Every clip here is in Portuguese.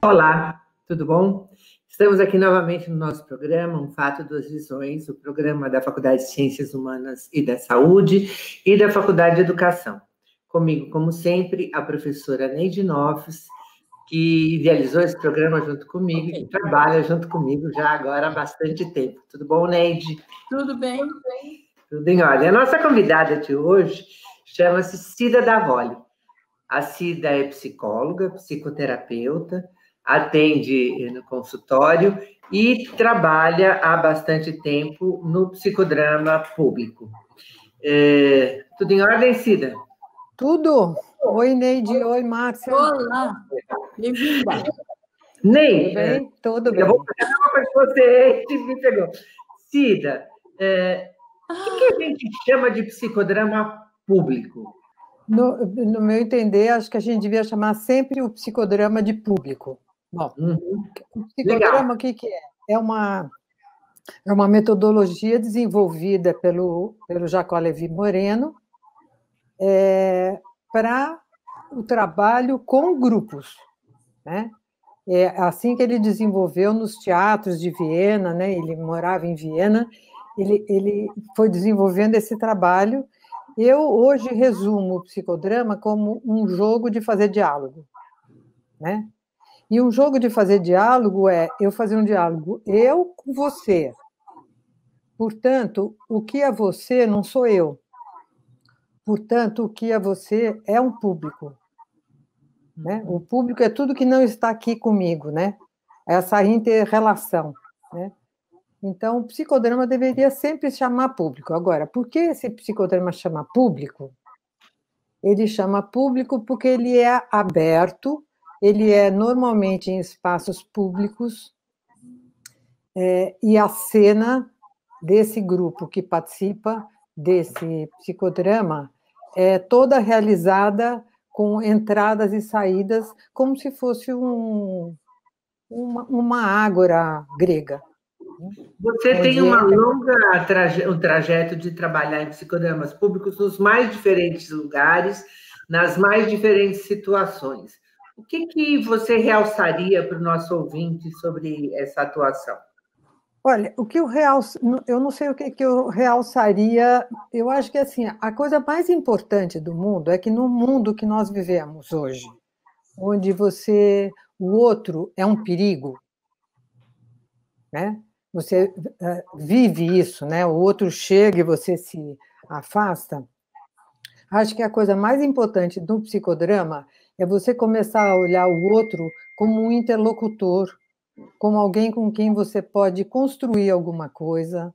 Olá, tudo bom? Estamos aqui novamente no nosso programa, Um Fato, Duas Visões, o programa da Faculdade de Ciências Humanas e da Saúde e da Faculdade de Educação. Comigo, como sempre, a professora Neide Noves, que idealizou esse programa junto comigo e que trabalha junto comigo já agora há bastante tempo. Tudo bom, Neide? Tudo bem. Tudo em ordem. A nossa convidada de hoje chama-se Cida Davoli. A Cida é psicóloga, psicoterapeuta, atende no consultório e trabalha há bastante tempo no psicodrama público. Tudo em ordem, Cida? Tudo. Oi, Neide. Oi, Márcia. Olá. Bem-vinda. Ney, tudo bem? Tudo bem. Eu vou fazer uma coisa com você, me pegou. Cida, o que a gente chama de psicodrama público? No meu entender, acho que a gente devia chamar sempre o psicodrama de público. Bom, o psicodrama, o que é? É uma metodologia desenvolvida pelo Jacó Levi Moreno para o trabalho com grupos, né? É assim que ele desenvolveu nos teatros de Viena, né? Ele morava em Viena, ele foi desenvolvendo esse trabalho. Eu hoje resumo o psicodrama como um jogo de fazer diálogo, né? E um jogo de fazer diálogo é eu fazer um diálogo eu com você. Portanto, o que é você não sou eu. Portanto, o que é você é um público, né? O público é tudo que não está aqui comigo, né? Essa inter-relação, né? Então, o psicodrama deveria sempre chamar público. Agora, por que esse psicodrama chama público? Ele chama público porque ele é aberto, ele é normalmente em espaços públicos, e a cena desse grupo que participa desse psicodrama é toda realizada com entradas e saídas, como se fosse uma ágora grega. Você tem um trajeto de trabalhar em psicodramas públicos nos mais diferentes lugares, nas mais diferentes situações. O que você realçaria para o nosso ouvinte sobre essa atuação? Olha, eu não sei o que eu realçaria. Eu acho que assim, a coisa mais importante do mundo é que no mundo que nós vivemos hoje, onde o outro é um perigo, né? Você vive isso, né? O outro chega e você se afasta. Acho que a coisa mais importante do psicodrama é você começar a olhar o outro como um interlocutor, como alguém com quem você pode construir alguma coisa,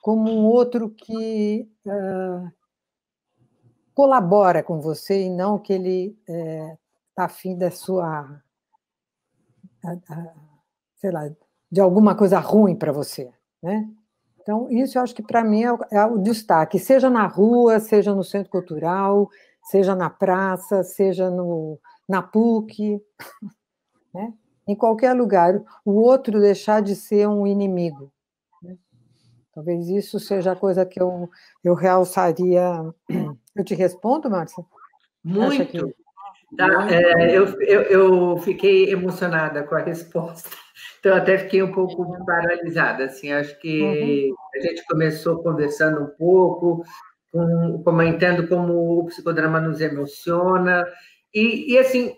como um outro que colabora com você e não que ele está afim da sua, sei lá, de alguma coisa ruim para você, né? Então, isso eu acho que para mim é o destaque, seja na rua, seja no centro cultural, seja na praça, seja na PUC, né? Em qualquer lugar, o outro deixar de ser um inimigo. Né? Talvez isso seja a coisa que eu realçaria. Eu te respondo, Márcia? Muito. Tá, eu fiquei emocionada com a resposta, então até fiquei um pouco paralisada, assim, acho que a gente começou conversando um pouco, comentando como o psicodrama nos emociona, e assim,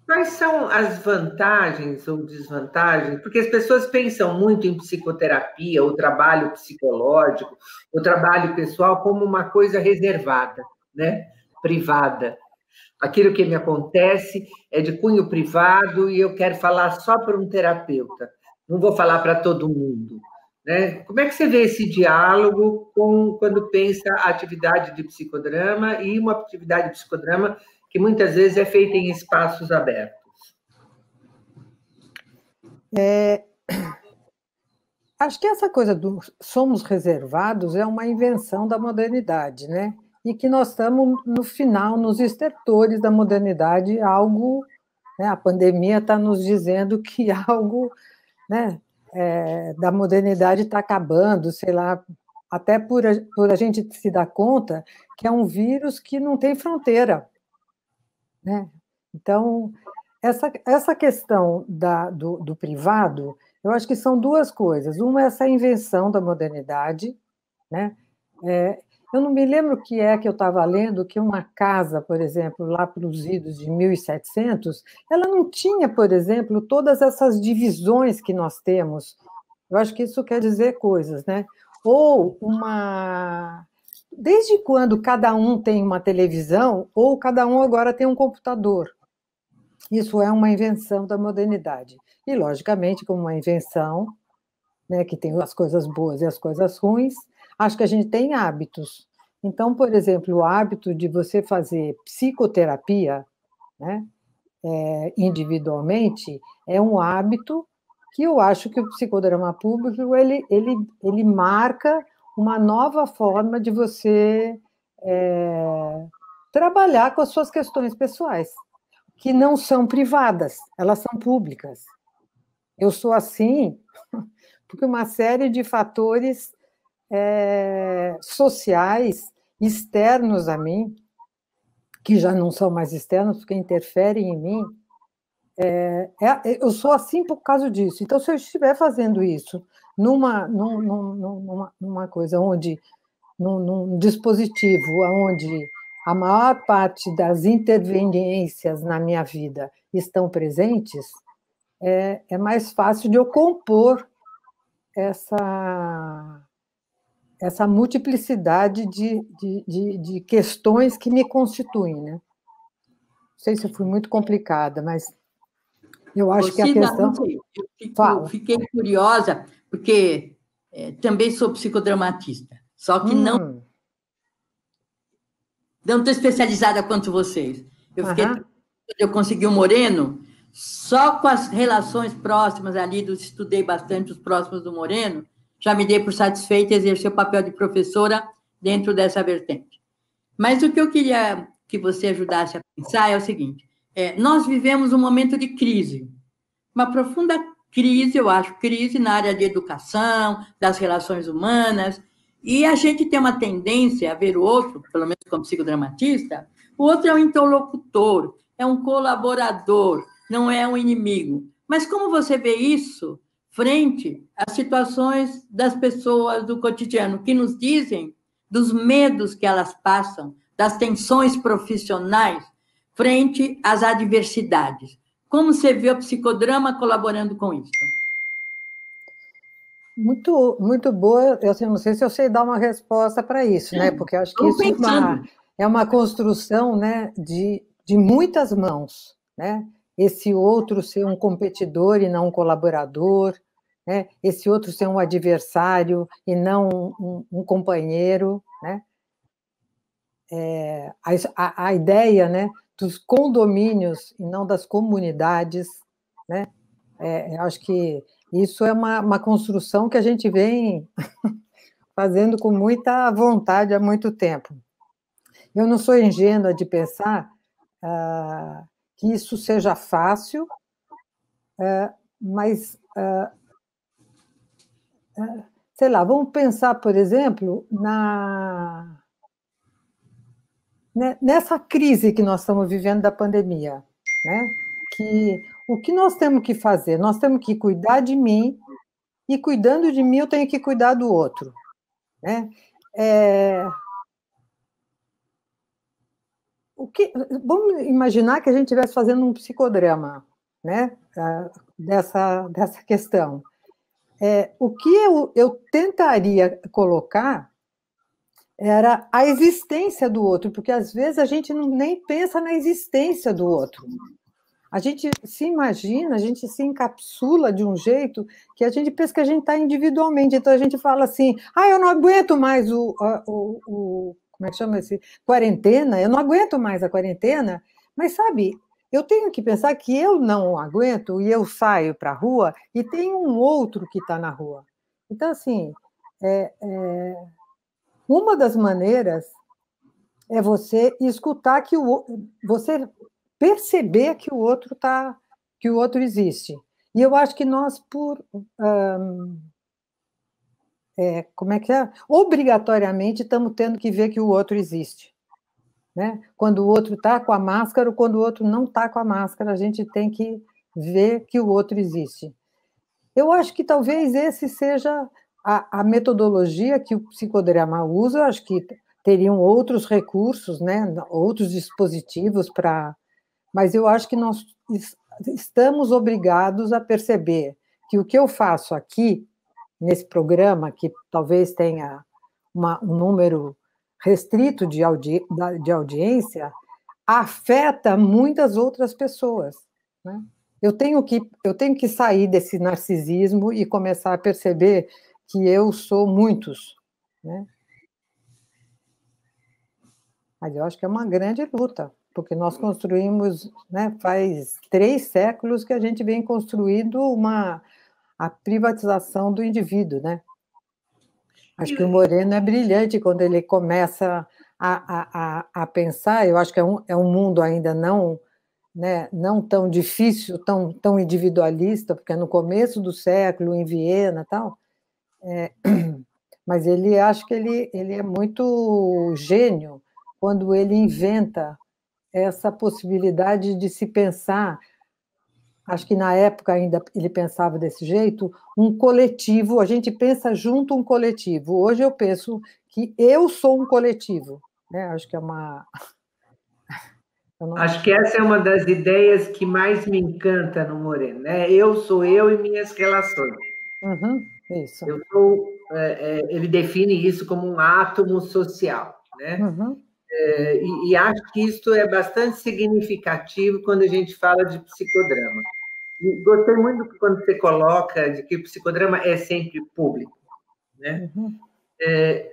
quais são as vantagens ou desvantagens? Porque as pessoas pensam muito em psicoterapia, o trabalho psicológico, o trabalho pessoal como uma coisa reservada, né? Privada. Aquilo que me acontece é de cunho privado e eu quero falar só para um terapeuta. Não vou falar para todo mundo. Né? Como é que você vê esse diálogo quando pensa a atividade de psicodrama e uma atividade de psicodrama que muitas vezes é feita em espaços abertos? Acho que essa coisa do somos reservados é uma invenção da modernidade, né? E que nós estamos, no final, nos estertores da modernidade, algo, né? A pandemia está nos dizendo que algo, né, da modernidade está acabando, sei lá, até por a gente se dar conta que é um vírus que não tem fronteira, né? Então, essa questão do privado, eu acho que são duas coisas. Uma é essa invenção da modernidade, né? Eu não me lembro o que é que eu estava lendo, que uma casa, por exemplo, lá para os idos de 1700, ela não tinha, por exemplo, todas essas divisões que nós temos. Eu acho que isso quer dizer coisas, né? Ou uma... Desde quando cada um tem uma televisão, ou cada um agora tem um computador? Isso é uma invenção da modernidade. E, logicamente, como uma invenção, né, que tem as coisas boas e as coisas ruins, acho que a gente tem hábitos. Então, por exemplo, o hábito de você fazer psicoterapia, né, individualmente, é um hábito que eu acho que o psicodrama público ele marca uma nova forma de você trabalhar com as suas questões pessoais, que não são privadas, elas são públicas. Eu sou assim porque uma série de fatores sociais externos a mim, que já não são mais externos, porque interferem em mim, eu sou assim por causa disso. Então, se eu estiver fazendo isso numa coisa onde, num dispositivo onde a maior parte das interveniências na minha vida estão presentes, é mais fácil de eu compor essa multiplicidade de questões que me constituem, né? Não sei se eu fui muito complicada, mas eu acho que a questão... Fiquei curiosa, porque também sou psicodramatista, só que não estou especializada quanto vocês. Eu consegui o Moreno, só com as relações próximas ali, estudei bastante os próximos do Moreno, já me dei por satisfeita exercer o papel de professora dentro dessa vertente. Mas o que eu queria que você ajudasse a pensar é o seguinte: nós vivemos um momento de crise, uma profunda crise, eu acho, crise na área de educação, das relações humanas, e a gente tem uma tendência a ver o outro, pelo menos como psicodramatista, o outro é um interlocutor, é um colaborador, não é um inimigo. Mas como você vê isso frente às situações das pessoas do cotidiano, que nos dizem dos medos que elas passam, das tensões profissionais frente às adversidades? Como você vê o psicodrama colaborando com isso? Muito, muito boa. Eu não sei se eu sei dar uma resposta para isso, né? Porque eu acho que isso é uma construção, né, de muitas mãos, né? Esse outro ser um competidor e não um colaborador, né? Esse outro ser um adversário e não um companheiro, né? A ideia, né, dos condomínios e não das comunidades, né? Eu acho que isso é uma construção que a gente vem fazendo com muita vontade há muito tempo. Eu não sou ingênua de pensar que isso seja fácil, mas, sei lá, vamos pensar, por exemplo, nessa crise que nós estamos vivendo da pandemia, né? Que o que nós temos que fazer? Nós temos que cuidar de mim, e cuidando de mim, eu tenho que cuidar do outro, né? Vamos imaginar que a gente estivesse fazendo um psicodrama, né? Dessa questão. O que eu tentaria colocar era a existência do outro, porque às vezes a gente nem pensa na existência do outro. A gente se imagina, a gente se encapsula de um jeito que a gente pensa que a gente está individualmente. Então a gente fala assim: eu não aguento mais como é que chama esse? Quarentena, eu não aguento mais a quarentena, mas sabe, eu tenho que pensar que eu não aguento e eu saio para a rua e tem um outro que está na rua. Então, assim, uma das maneiras é você escutar você perceber que o outro existe. E eu acho que nós, como é que é? Obrigatoriamente estamos tendo que ver que o outro existe. né? Quando o outro está com a máscara ou quando o outro não está com a máscara, a gente tem que ver que o outro existe. Eu acho que talvez esse seja a metodologia que o psicodrama usa. Eu acho que teriam outros recursos, né? Outros dispositivos para... Mas eu acho que nós estamos obrigados a perceber que o que eu faço aqui, nesse programa, que talvez tenha um número restrito de audiência, afeta muitas outras pessoas, né? Eu tenho que sair desse narcisismo e começar a perceber que eu sou muitos, né? Mas eu acho que é uma grande luta, porque nós construímos, né, faz 3 séculos que a gente vem construindo a privatização do indivíduo, né? Acho que o Moreno é brilhante quando ele começa a pensar. Eu acho que é um mundo ainda não, né, não tão difícil, tão individualista, porque é no começo do século, em Viena, tal. Mas acho que ele é muito gênio quando ele inventa essa possibilidade de se pensar. Acho que na época ainda ele pensava desse jeito, um coletivo. A gente pensa junto um coletivo. Hoje eu penso que eu sou um coletivo, né? Acho que é uma... Acho que essa é uma das ideias que mais me encanta no Moreno, né? Eu sou eu e minhas relações. Uhum, isso. Ele define isso como um átomo social, né? Uhum. E acho que isso é bastante significativo quando a gente fala de psicodrama. E gostei muito quando você coloca de que o psicodrama é sempre público, né? Uhum.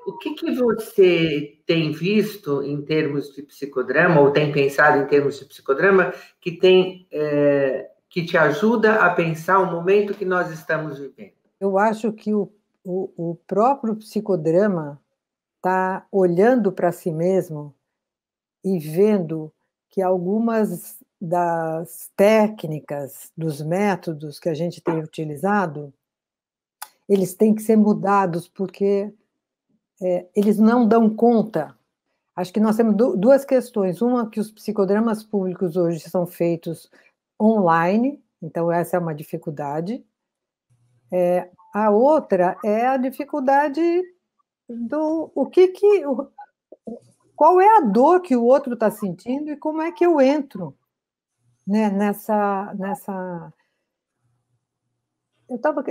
O que você tem visto em termos de psicodrama, ou tem pensado em termos de psicodrama, que te ajuda a pensar o momento que nós estamos vivendo? Eu acho que o próprio psicodrama está olhando para si mesmo e vendo que algumas das técnicas, dos métodos que a gente tem utilizado, eles têm que ser mudados, porque eles não dão conta. Acho que nós temos duas questões. Uma, que os psicodramas públicos hoje são feitos online, então essa é uma dificuldade. A outra é a dificuldade do qual é a dor que o outro está sentindo e como é que eu entro, né, nessa... Eu estava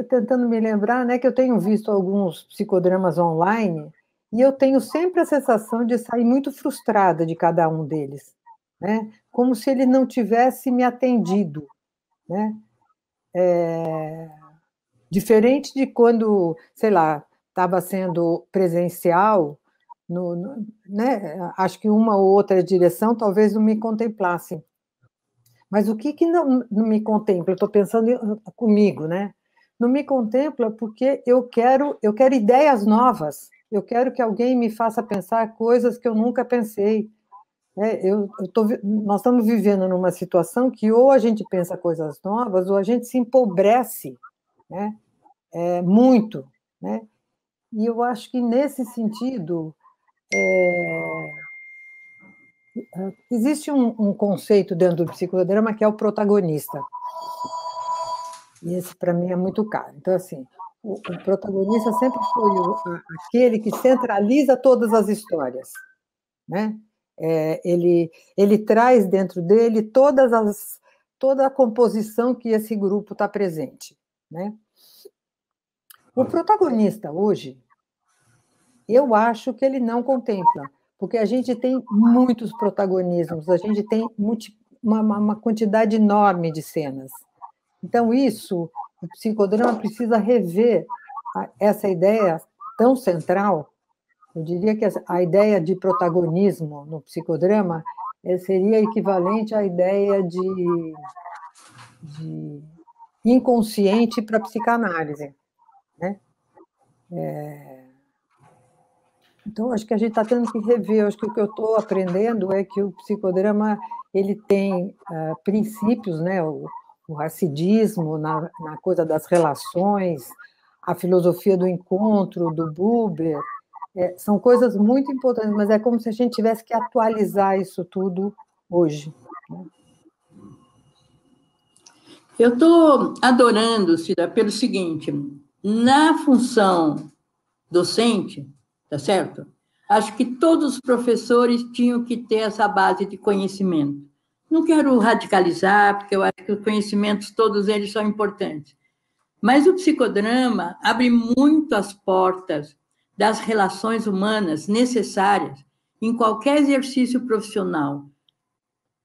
tentando me lembrar, né, que eu tenho visto alguns psicodramas online e eu tenho sempre a sensação de sair muito frustrada de cada um deles, né, como se ele não tivesse me atendido, né? Diferente de quando, sei lá, estava sendo presencial, né, acho que uma ou outra direção talvez não me contemplasse. Mas o que não me contempla? Eu estou pensando comigo, né? Não me contempla porque eu quero ideias novas. Eu quero que alguém me faça pensar coisas que eu nunca pensei. Nós estamos vivendo numa situação que ou a gente pensa coisas novas ou a gente se empobrece, né? Muito, né? E eu acho que, nesse sentido, existe um conceito dentro do psicodrama que é o protagonista. E esse, para mim, é muito caro. Então, assim, o protagonista sempre foi aquele que centraliza todas as histórias, né? Ele traz dentro dele toda a composição que esse grupo está presente, né? O protagonista, hoje, eu acho que ele não contempla, porque a gente tem muitos protagonismos, a gente tem uma quantidade enorme de cenas. Então, o psicodrama precisa rever essa ideia tão central. Eu diria que a ideia de protagonismo no psicodrama seria equivalente à ideia de inconsciente para a psicanálise, né? Então, acho que a gente está tendo que rever. Acho que o que eu estou aprendendo é que o psicodrama ele tem princípios, né? O racidismo na coisa das relações, a filosofia do encontro, do Buber, São coisas muito importantes, mas é como se a gente tivesse que atualizar isso tudo hoje. Eu estou adorando, Cida, pelo seguinte, na função docente, tá certo? Acho que todos os professores tinham que ter essa base de conhecimento. Não quero radicalizar, porque eu acho que os conhecimentos, todos eles são importantes. Mas o psicodrama abre muito as portas das relações humanas necessárias em qualquer exercício profissional.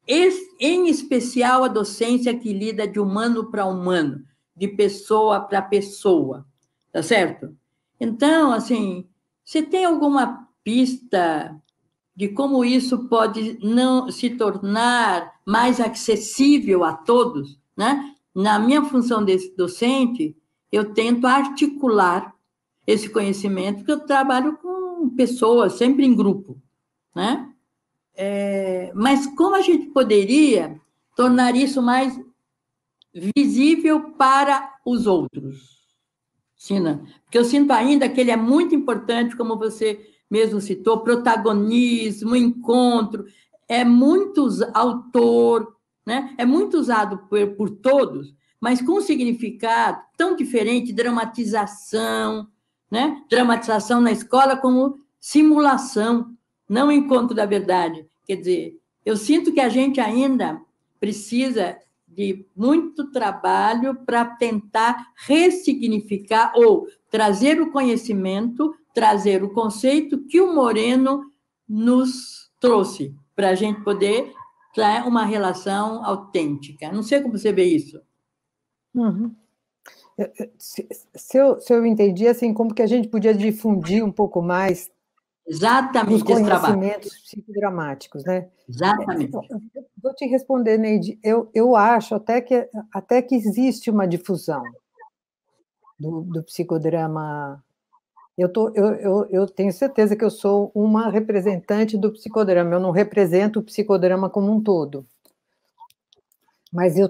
Em especial a docência que lida de humano para humano, de pessoa para pessoa, tá certo? Então, assim, você tem alguma pista de como isso pode não se tornar mais acessível a todos, né? Na minha função de docente, eu tento articular esse conhecimento, porque eu trabalho com pessoas, sempre em grupo, né? Mas como a gente poderia tornar isso mais visível para os outros, Sina? Porque eu sinto ainda que ele é muito importante, como você mesmo citou, protagonismo, encontro, é muito autor, né? É muito usado por todos, mas com um significado tão diferente, dramatização, né? Dramatização na escola como simulação, não encontro da verdade. Quer dizer, eu sinto que a gente ainda precisa de muito trabalho para tentar ressignificar ou trazer o conhecimento, trazer o conceito que o Moreno nos trouxe, para a gente poder ter uma relação autêntica. Não sei como você vê isso. Uhum. Se eu entendi, assim, como que a gente podia difundir um pouco mais Exatamente, os conhecimentos psicodramáticos, né? Exatamente. Vou te responder, Neide. Eu acho até que existe uma difusão do psicodrama. Eu tenho certeza que eu sou uma representante do psicodrama, eu não represento o psicodrama como um todo. Mas eu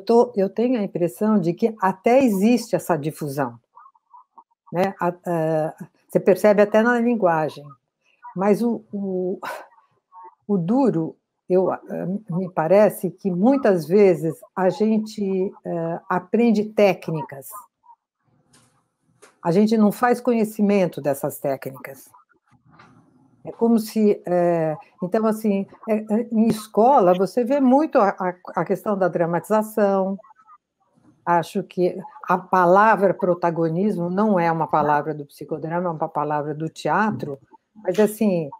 tenho a impressão de que até existe essa difusão, né? Você percebe até na linguagem. Mas o duro, me parece que muitas vezes a gente aprende técnicas, a gente não faz conhecimento dessas técnicas. É como se... então, assim, em escola, você vê muito a questão da dramatização. Acho que a palavra protagonismo não é uma palavra do psicodrama, é uma palavra do teatro, mas, assim,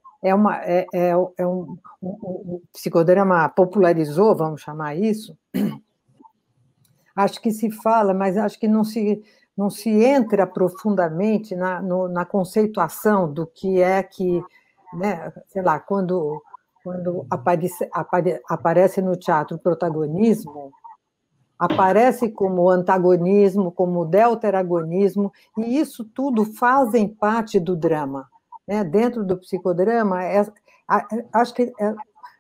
o psicodrama popularizou, vamos chamar isso. Acho que se fala, mas acho que não se entra profundamente na conceituação do que é que, né, sei lá, quando aparece no teatro o protagonismo, aparece como antagonismo, como deuteragonismo, e isso tudo fazem parte do drama. Né? Dentro do psicodrama, acho que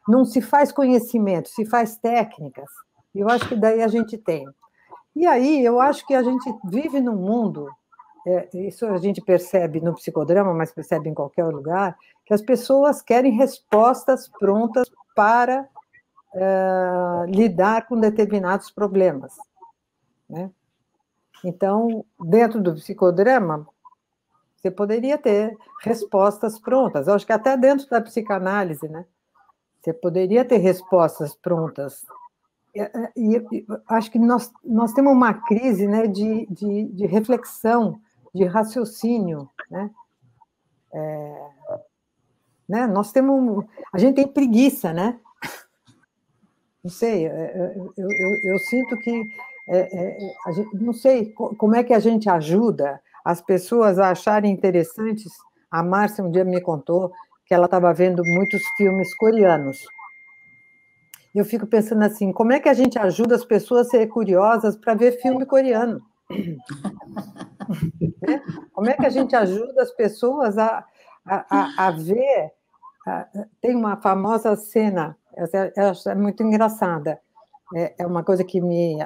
não se faz conhecimento, se faz técnicas. E eu acho que daí a gente tem. E aí, eu acho que a gente vive num mundo, isso a gente percebe no psicodrama, mas percebe em qualquer lugar, que as pessoas querem respostas prontas para lidar com determinados problemas. Né? Então, dentro do psicodrama, você poderia ter respostas prontas. Eu acho que até dentro da psicanálise, né? Você poderia ter respostas prontas. E acho que nós temos uma crise, né, de reflexão, de raciocínio. Né? Né? A gente tem preguiça, né? Não sei, eu sinto que não sei como é que a gente ajuda as pessoas a acharem interessantes. A Márcia um dia me contou que ela estava vendo muitos filmes coreanos. Eu fico pensando assim, como é que a gente ajuda as pessoas a serem curiosas para ver filme coreano? Né? Como é que a gente ajuda as pessoas a ver... Tem uma famosa cena, é muito engraçada, é uma coisa que me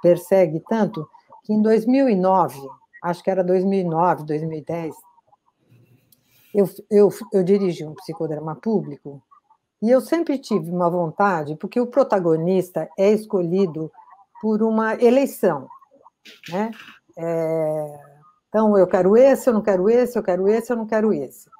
persegue tanto, que em 2009, acho que era 2009, 2010, eu dirigi um psicodrama público e eu sempre tive uma vontade, porque o protagonista é escolhido por uma eleição, né? Então, eu quero esse, eu não quero esse, eu quero esse, eu não quero esse.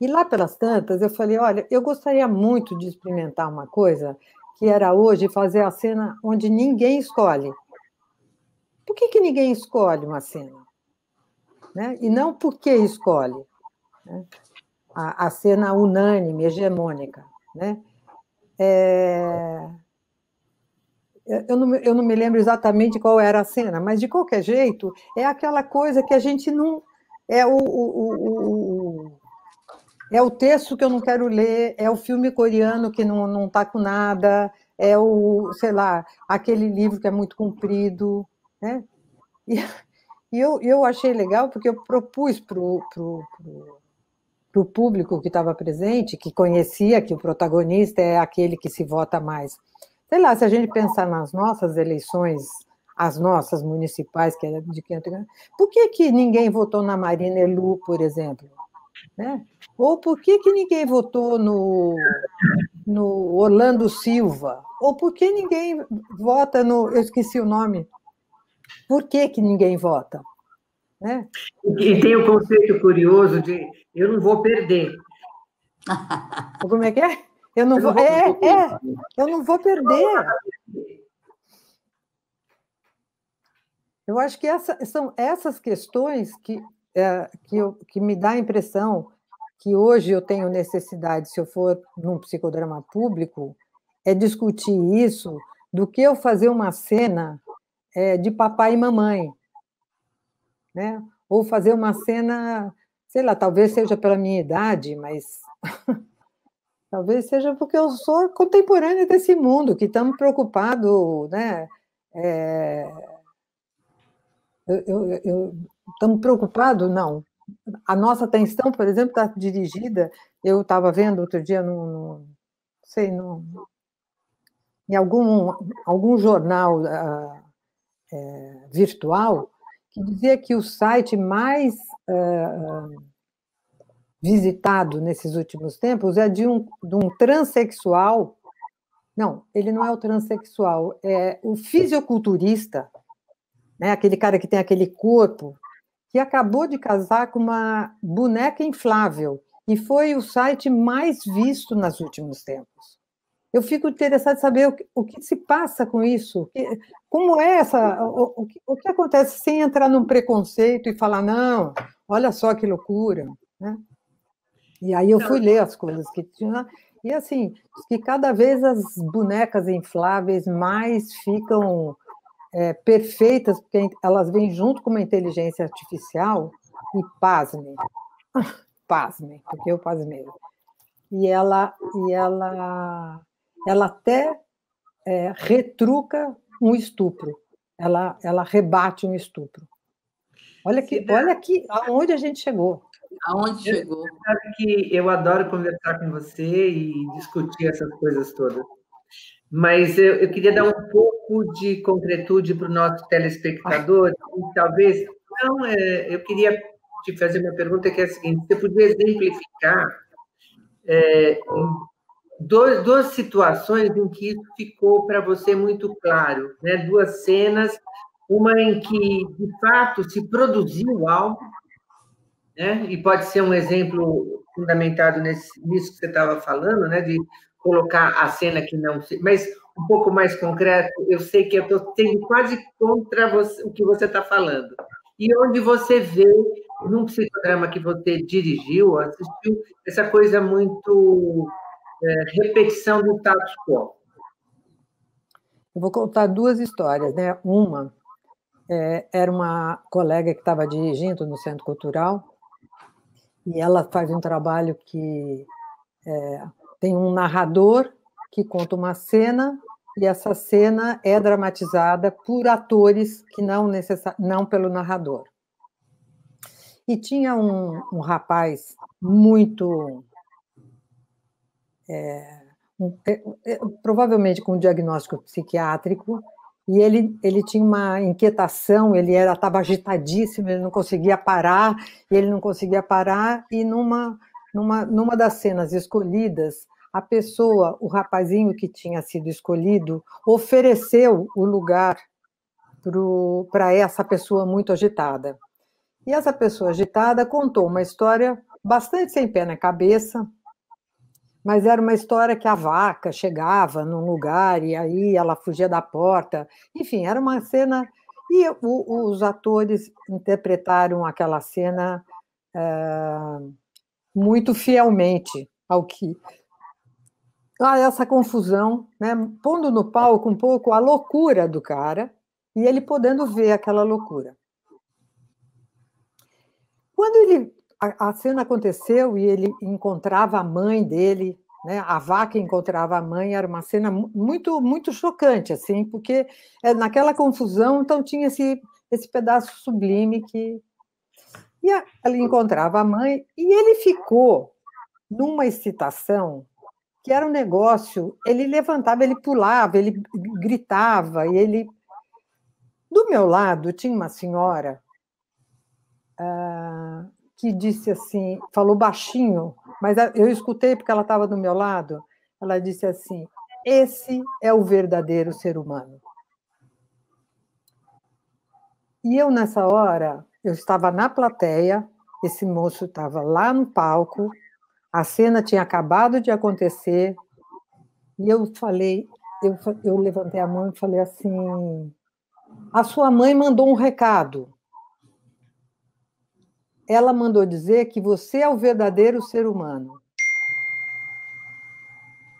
E lá pelas tantas, eu falei, olha, eu gostaria muito de experimentar uma coisa que era hoje fazer a cena onde ninguém escolhe. Por que ninguém escolhe uma cena? Né? E não por que escolhe, né? A cena unânime, hegemônica. Né? Eu não me lembro exatamente qual era a cena, mas, de qualquer jeito, é aquela coisa que a gente não... É o texto que eu não quero ler, é o filme coreano que não está com nada, é sei lá, aquele livro que é muito comprido. Né? E eu achei legal, porque eu propus para o público que estava presente, que conhecia que o protagonista é aquele que se vota mais. Sei lá, se a gente pensar nas nossas eleições, as nossas municipais, que é de 500 anos, por que ninguém votou na Marina Elu, por exemplo? Né? Ou por que ninguém votou no Orlando Silva? Ou por que ninguém vota no... Eu esqueci o nome. Por que ninguém vota? Né? E tem o conceito curioso de eu não vou perder. Como é que é? Eu não vou perder. Eu acho que são essas questões que me dá a impressão que hoje eu tenho necessidade, se eu for num psicodrama público, é discutir isso do que eu fazer uma cena de papai e mamãe. Né? Ou fazer uma cena, sei lá, talvez seja pela minha idade, mas talvez seja porque eu sou contemporânea desse mundo, que estamos preocupados, né? Estamos preocupados? Não. A nossa atenção, por exemplo, está dirigida... Eu estava vendo outro dia, em algum jornal virtual, que dizia que o site mais visitado nesses últimos tempos é de um transexual. Não, ele não é o transexual, é o fisiculturista, né? Aquele cara que tem aquele corpo, que acabou de casar com uma boneca inflável, e foi o site mais visto nos últimos tempos. Eu fico interessada em saber o que se passa com isso, como é o que acontece, sem entrar num preconceito e falar, não, olha só que loucura. Né? E aí eu fui ler as coisas que tinha, e assim, que cada vez as bonecas infláveis mais ficam perfeitas, porque elas vêm junto com uma inteligência artificial, e pasmem, porque eu pasmei. E ela até retruca um estupro, ela rebate um estupro. Olha aonde a gente chegou. Aonde chegou? Sabe que eu adoro conversar com você e discutir essas coisas todas. Mas eu queria dar um pouco de concretude para o nosso telespectador. E talvez... Não, eu queria te fazer uma pergunta que é a seguinte: você podia exemplificar duas situações em que isso ficou para você muito claro, né? Duas cenas, uma em que, de fato, se produziu algo, né? E pode ser um exemplo fundamentado nisso que você estava falando, né? De colocar a cena que não... Mas um pouco mais concreto, eu sei que eu estou sendo quase contra você, o que você está falando. E onde você vê, num psicodrama que você dirigiu, assistiu, essa coisa muito repetição do status quo. Eu vou contar duas histórias. Né? Uma era uma colega que estava dirigindo no Centro Cultural, e ela faz um trabalho que tem um narrador que conta uma cena, e essa cena é dramatizada por atores que não pelo narrador. E tinha um rapaz muito... provavelmente com diagnóstico psiquiátrico, e ele tinha uma inquietação, ele estava agitadíssimo, ele não conseguia parar, e numa das cenas escolhidas, a pessoa, o rapazinho que tinha sido escolhido, ofereceu o lugar para essa pessoa muito agitada. E essa pessoa agitada contou uma história bastante sem pé na cabeça, mas era uma história que a vaca chegava num lugar e aí ela fugia da porta. Enfim, era uma cena... E os atores interpretaram aquela cena muito fielmente ao que... essa confusão, né? Pondo no palco um pouco a loucura do cara e ele podendo ver aquela loucura. Quando a cena aconteceu e ele encontrava a mãe dele, né? A vaca encontrava a mãe, era uma cena muito, muito chocante, assim, porque naquela confusão, então tinha esse pedaço sublime que... E ele encontrava a mãe e ele ficou numa excitação que era um negócio, ele levantava, ele pulava, ele gritava, e ele... Do meu lado tinha uma senhora que disse assim, falou baixinho, mas eu escutei porque ela estava do meu lado, ela disse assim, esse é o verdadeiro ser humano. E eu, nessa hora, eu estava na plateia, esse moço estava lá no palco, a cena tinha acabado de acontecer, e eu falei, eu levantei a mão e falei assim, a sua mãe mandou um recado. Ela mandou dizer que você é o verdadeiro ser humano.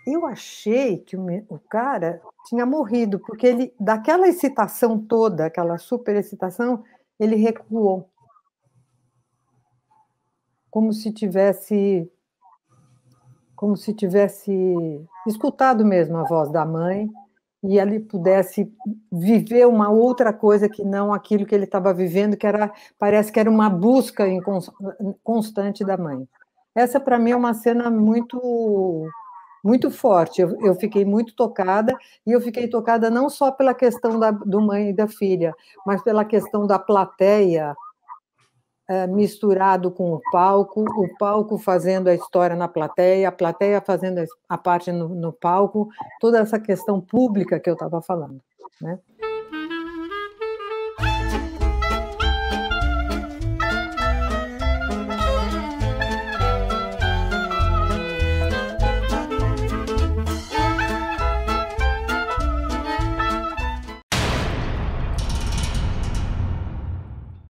Eu achei que o cara tinha morrido, porque ele, daquela excitação toda, aquela super excitação, ele recuou. Como se tivesse escutado mesmo a voz da mãe e ele pudesse viver uma outra coisa que não aquilo que ele estava vivendo, parece que era uma busca constante da mãe. Essa, para mim, é uma cena muito, muito forte. Eu fiquei muito tocada, e eu fiquei tocada não só pela questão do mãe e da filha, mas pela questão da plateia, misturado com o palco fazendo a história na plateia, a plateia fazendo a parte no palco, toda essa questão pública que eu estava falando, né?